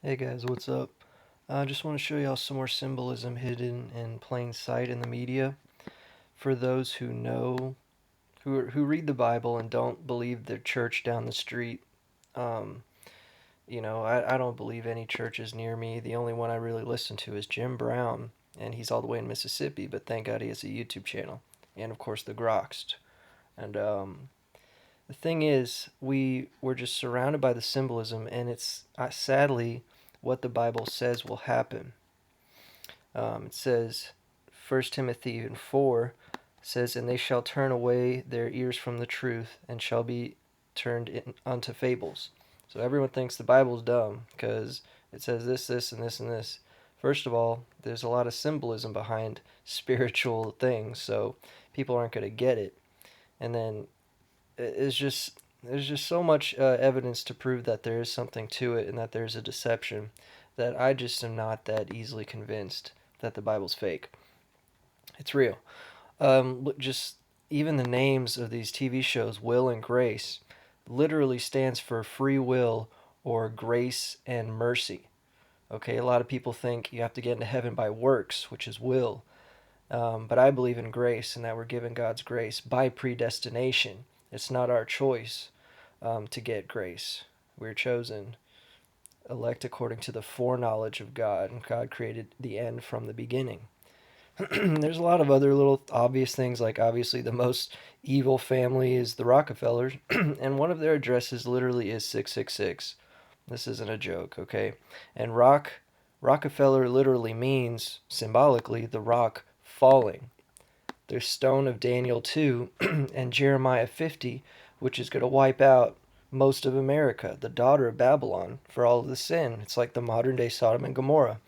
Hey guys, what's up? I just want to show y'all some more symbolism hidden in plain sight in the media. For those who know, who read the Bible and don't believe the church down the street, um, I don't believe any churches near me. The only one I really listen to is Jim Brown, and he's all the way in Mississippi, but thank God he has a YouTube channel. And of course, the Groxt. And the thing is, we're just surrounded by the symbolism, and it's sadly what the Bible says will happen. It says, 1 Timothy 4 says, "And they shall turn away their ears from the truth, and shall be turned unto fables." So everyone thinks the Bible's dumb because it says this, this, and this, and this. First of all, there's a lot of symbolism behind spiritual things, so people aren't going to get it. And then it's just there's just so much evidence to prove that there is something to it and that there's a deception that I just am not that easily convinced that the Bible's fake. It's real. Just even the names of these TV shows, Will and Grace, literally stands for free will or grace and mercy. Okay, a lot of people think you have to get into heaven by works, which is will. But I believe in grace and that we're given God's grace by predestination. It's not our choice to get grace. We're chosen, elect according to the foreknowledge of God, and God created the end from the beginning. There's a lot of other little obvious things, like obviously the most evil family is the Rockefellers, and one of their addresses literally is 666. This isn't a joke, okay? And Rockefeller literally means symbolically the rock falling. There's Stone of Daniel 2 and Jeremiah 50, which is going to wipe out most of America, the daughter of Babylon, for all of the sin. It's like the modern day Sodom and Gomorrah.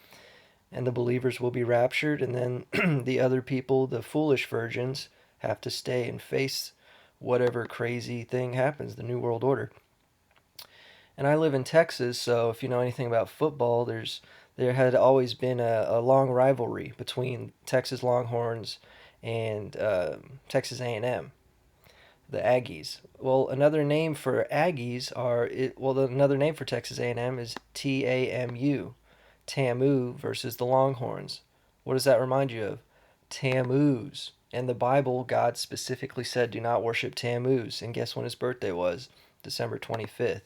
And the believers will be raptured, and then the other people, the foolish virgins, have to stay and face whatever crazy thing happens, the New World Order. And I live in Texas, so if you know anything about football, there had always been a long rivalry between Texas Longhorns and Texas A&M, the Aggies. Well, another name for Aggies another name for Texas A&M is TAMU, Tamu versus the Longhorns. What does that remind you of? Tammuz. In the Bible, God specifically said, "Do not worship Tammuz." And guess when his birthday was? December 25th.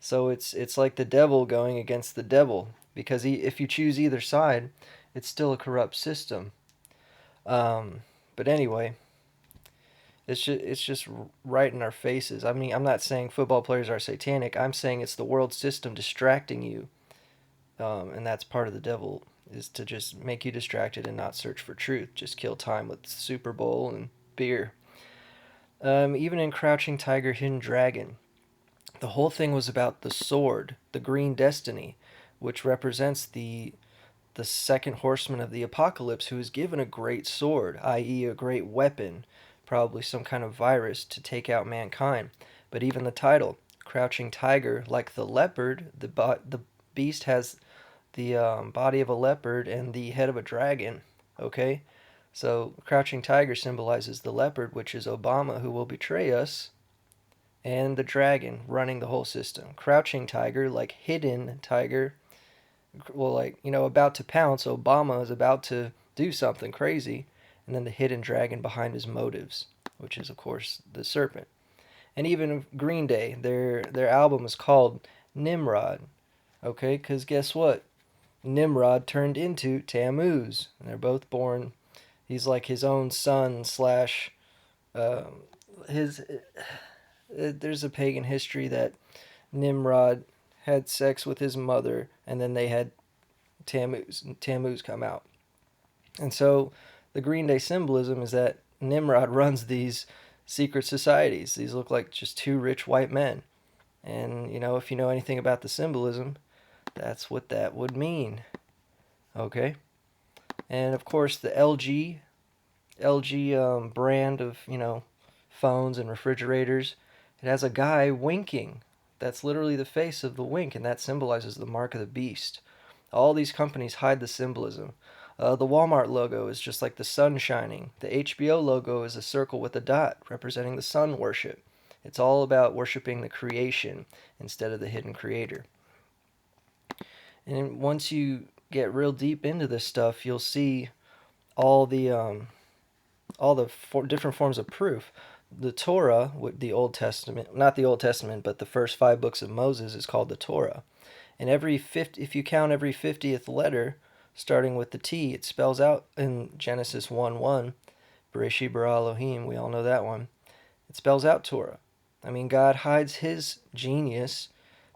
So it's like the devil going against the devil because if you choose either side, it's still a corrupt system. Um, but anyway, it's just right in our faces. I mean, I'm not saying football players are satanic. I'm saying it's the world system distracting you, and that's part of the devil is to just make you distracted and not search for truth. Just kill time with Super Bowl and beer. Even in Crouching Tiger, Hidden Dragon, the whole thing was about the sword, the green destiny, which represents the second horseman of the apocalypse who is given a great sword, i.e., a great weapon, probably some kind of virus to take out mankind. But even the title, Crouching Tiger, like the leopard, the beast has the body of a leopard and the head of a dragon. Okay? So, Crouching Tiger symbolizes the leopard, which is Obama, who will betray us, and the dragon running the whole system. Crouching Tiger, like hidden tiger, well, like, about to pounce. Obama is about to do something crazy, and then the hidden dragon behind his motives, which is, of course, the serpent. And even Green Day, their album is called Nimrod, okay? Because guess what? Nimrod turned into Tammuz, and they're both born. He's like his own son slash um, his. There's a pagan history that Nimrod had sex with his mother, and then they had Tammuz come out. And so the Green Day symbolism is that Nimrod runs these secret societies. These look like just two rich white men. And, if you know anything about the symbolism, that's what that would mean. Okay? And of course, the LG brand of, phones and refrigerators, it has a guy winking. That's literally the face of the wink, and that symbolizes the mark of the beast. All these companies hide the symbolism. The Walmart logo is just like the sun shining. The HBO logo is a circle with a dot representing the sun worship. It's all about worshiping the creation instead of the hidden creator. And once you get real deep into this stuff, you'll see all the different forms of proof. The Torah, the Old Testament, not the Old Testament, but the first 5 books of Moses is called the Torah. And if you count every 50th letter, starting with the T, it spells out in Genesis 1:1, Bereshit bara Elohim, we all know that one. It spells out Torah. I mean, God hides his genius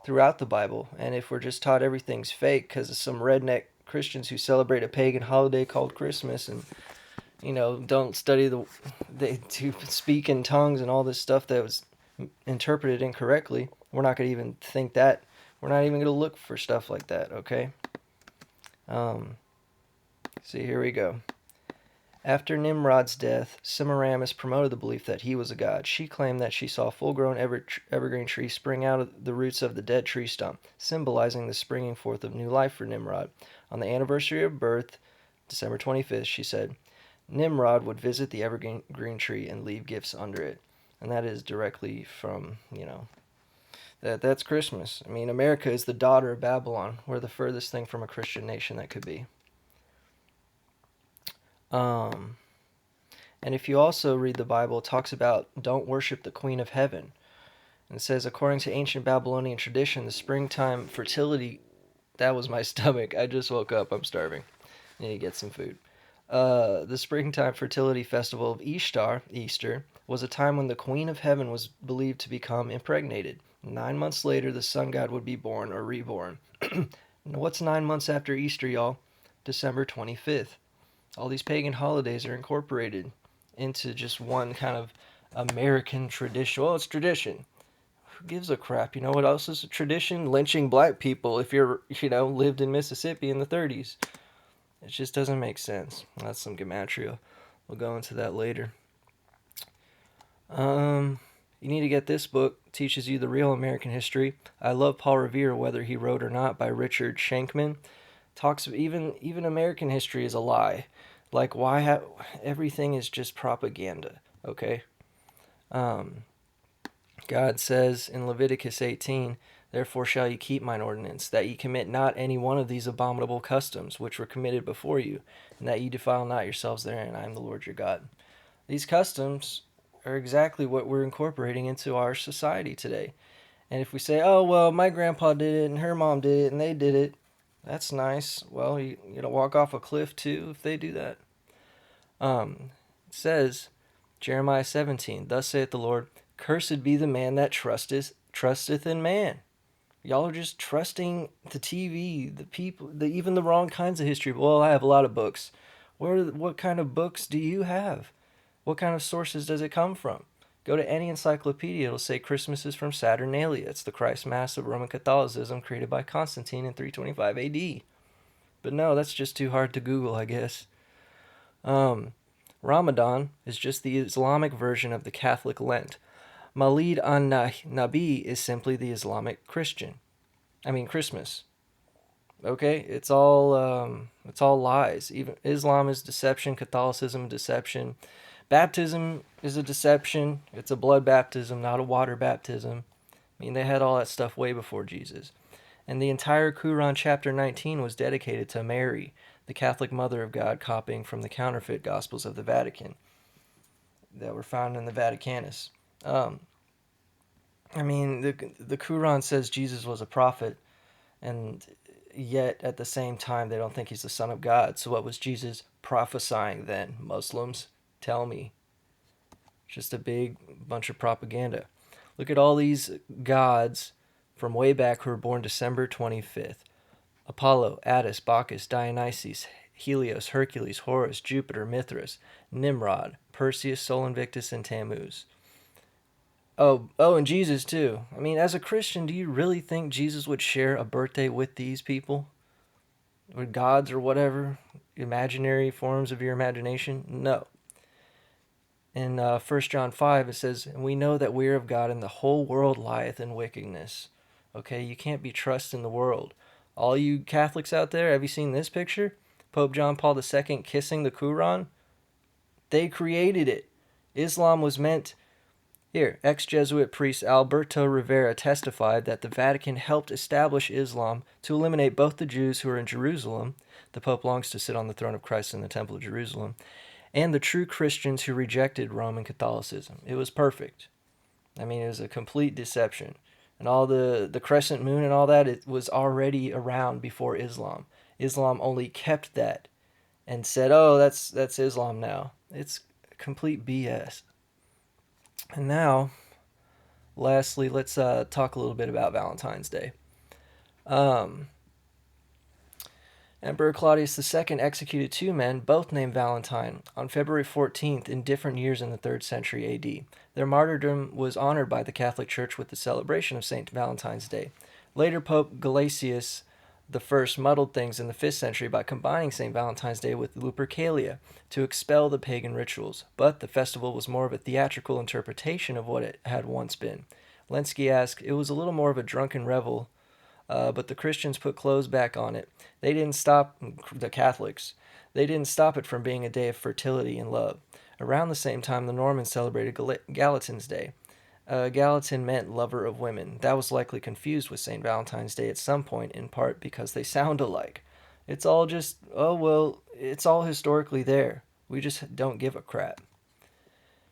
throughout the Bible. And if we're just taught everything's fake because of some redneck Christians who celebrate a pagan holiday called Christmas and, don't study they to speak in tongues and all this stuff that was interpreted incorrectly, we're not going to even think that. We're not even going to look for stuff like that, okay? See, here we go. After Nimrod's death, Semiramis promoted the belief that he was a god. She claimed that she saw a full-grown evergreen tree spring out of the roots of the dead tree stump, symbolizing the springing forth of new life for Nimrod. On the anniversary of birth, December 25th, she said, Nimrod would visit the evergreen tree and leave gifts under it. And that is directly from, that's Christmas. I mean, America is the daughter of Babylon. We're the furthest thing from a Christian nation that could be. And if you also read the Bible, it talks about don't worship the Queen of Heaven. And it says, according to ancient Babylonian tradition, the springtime fertility... That was my stomach. I just woke up. I'm starving. I need to get some food. The springtime fertility festival of Ishtar, Easter, was a time when the Queen of Heaven was believed to become impregnated. 9 months later, the sun god would be born or reborn. What's 9 months after Easter, y'all? December 25th. All these pagan holidays are incorporated into just one kind of American tradition. Well, it's tradition. Who gives a crap? You know what else is a tradition? Lynching black people if you're, lived in Mississippi in the 30s. It just doesn't make sense. That's some gematria. We'll go into that later. You need to get this book. It teaches you the real American history. I love Paul Revere, whether he wrote or not, by Richard Shankman. Talks even American history is a lie. Like why everything is just propaganda, okay? God says in Leviticus 18, therefore shall ye keep mine ordinance, that ye commit not any one of these abominable customs which were committed before you, and that ye defile not yourselves therein. I am the Lord your God. These customs are exactly what we're incorporating into our society today. And if we say, oh, well, my grandpa did it and her mom did it and they did it, that's nice. Well, you walk off a cliff too if they do that. It says, Jeremiah 17, thus saith the Lord, cursed be the man that trusteth in man. Y'all are just trusting the TV, the people, even the wrong kinds of history. Well, I have a lot of books. What kind of books do you have? What kind of sources does it come from? Go to any encyclopedia, it'll say Christmas is from Saturnalia. It's the Christ Mass of Roman Catholicism created by Constantine in 325 AD. But no, that's just too hard to Google, I guess. Ramadan is just the Islamic version of the Catholic Lent. Mawlid an-Nabi is simply the Islamic Christmas. Okay, it's all lies. Even Islam is deception, Catholicism deception. Baptism is a deception. It's a blood baptism, not a water baptism. I mean, they had all that stuff way before Jesus. And the entire Quran chapter 19 was dedicated to Mary, the Catholic Mother of God, copying from the counterfeit Gospels of the Vatican that were found in the Vaticanus. The Quran says Jesus was a prophet, and yet at the same time they don't think he's the Son of God. So what was Jesus prophesying then? Muslims, tell me. Just a big bunch of propaganda. Look at all these gods from way back who were born December 25th. Apollo, Attis, Bacchus, Dionysus, Helios, Hercules, Horus, Jupiter, Mithras, Nimrod, Perseus, Sol Invictus, and Tammuz. Oh, and Jesus too. I mean, as a Christian, do you really think Jesus would share a birthday with these people? Or gods or whatever? Imaginary forms of your imagination? No. In 1 John 5, it says, and we know that we are of God, and the whole world lieth in wickedness. Okay, you can't be trusted in the world. All you Catholics out there, have you seen this picture? Pope John Paul II kissing the Quran? They created it. Islam was meant Here, ex-Jesuit priest Alberto Rivera testified that the Vatican helped establish Islam to eliminate both the Jews who are in Jerusalem — the Pope longs to sit on the throne of Christ in the Temple of Jerusalem — and the true Christians who rejected Roman Catholicism. It was perfect. I mean, it was a complete deception. And all the crescent moon and all that, it was already around before Islam. Islam only kept that and said, "Oh, that's Islam now." It's complete BS. And now, lastly, let's talk a little bit about Valentine's Day. Um, Emperor Claudius II executed two men, both named Valentine, on February 14th in different years in the 3rd century AD. Their martyrdom was honored by the Catholic Church with the celebration of St. Valentine's Day. Later, Pope Gelasius I muddled things in the 5th century by combining St. Valentine's Day with Lupercalia to expel the pagan rituals, but the festival was more of a theatrical interpretation of what it had once been. Lenski asked, "It was a little more of a drunken revel, but the Christians put clothes back on it. They didn't stop the Catholics. They didn't stop it from being a day of fertility and love." Around the same time, the Normans celebrated Gallatin's Day. Gallatin meant lover of women. That was likely confused with St. Valentine's Day at some point, in part because they sound alike. It's all just, oh well, it's all historically there. We just don't give a crap.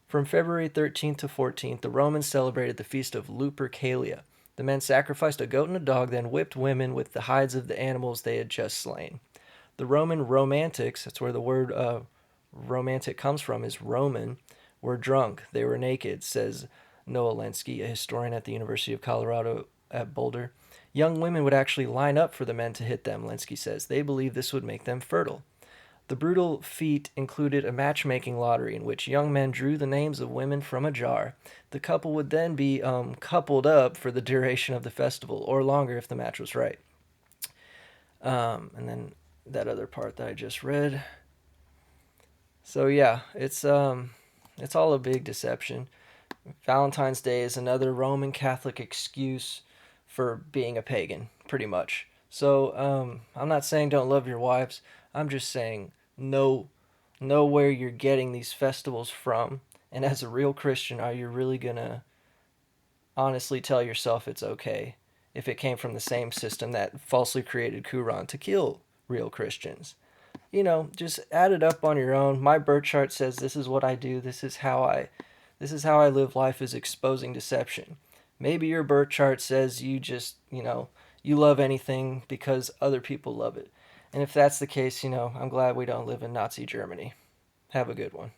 From February 13th to 14th, the Romans celebrated the feast of Lupercalia. The men sacrificed a goat and a dog, then whipped women with the hides of the animals they had just slain. The Roman romantics — that's where the word romantic comes from, is Roman — were drunk. They were naked, says Noah Lenski, a historian at the University of Colorado at Boulder. Young women would actually line up for the men to hit them, Lenski says. They believed this would make them fertile. The brutal feat included a matchmaking lottery in which young men drew the names of women from a jar. The couple would then be coupled up for the duration of the festival, or longer if the match was right. And then that other part that I just read. So yeah, it's all a big deception. Valentine's Day is another Roman Catholic excuse for being a pagan, pretty much. So I'm not saying don't love your wives. I'm just saying know where you're getting these festivals from. And as a real Christian, are you really gonna honestly tell yourself it's okay if it came from the same system that falsely created Qumran to kill real Christians? Just add it up on your own. My birth chart says this is what I do. This is how I live life, is exposing deception. Maybe your birth chart says you just, you love anything because other people love it. And if that's the case, I'm glad we don't live in Nazi Germany. Have a good one.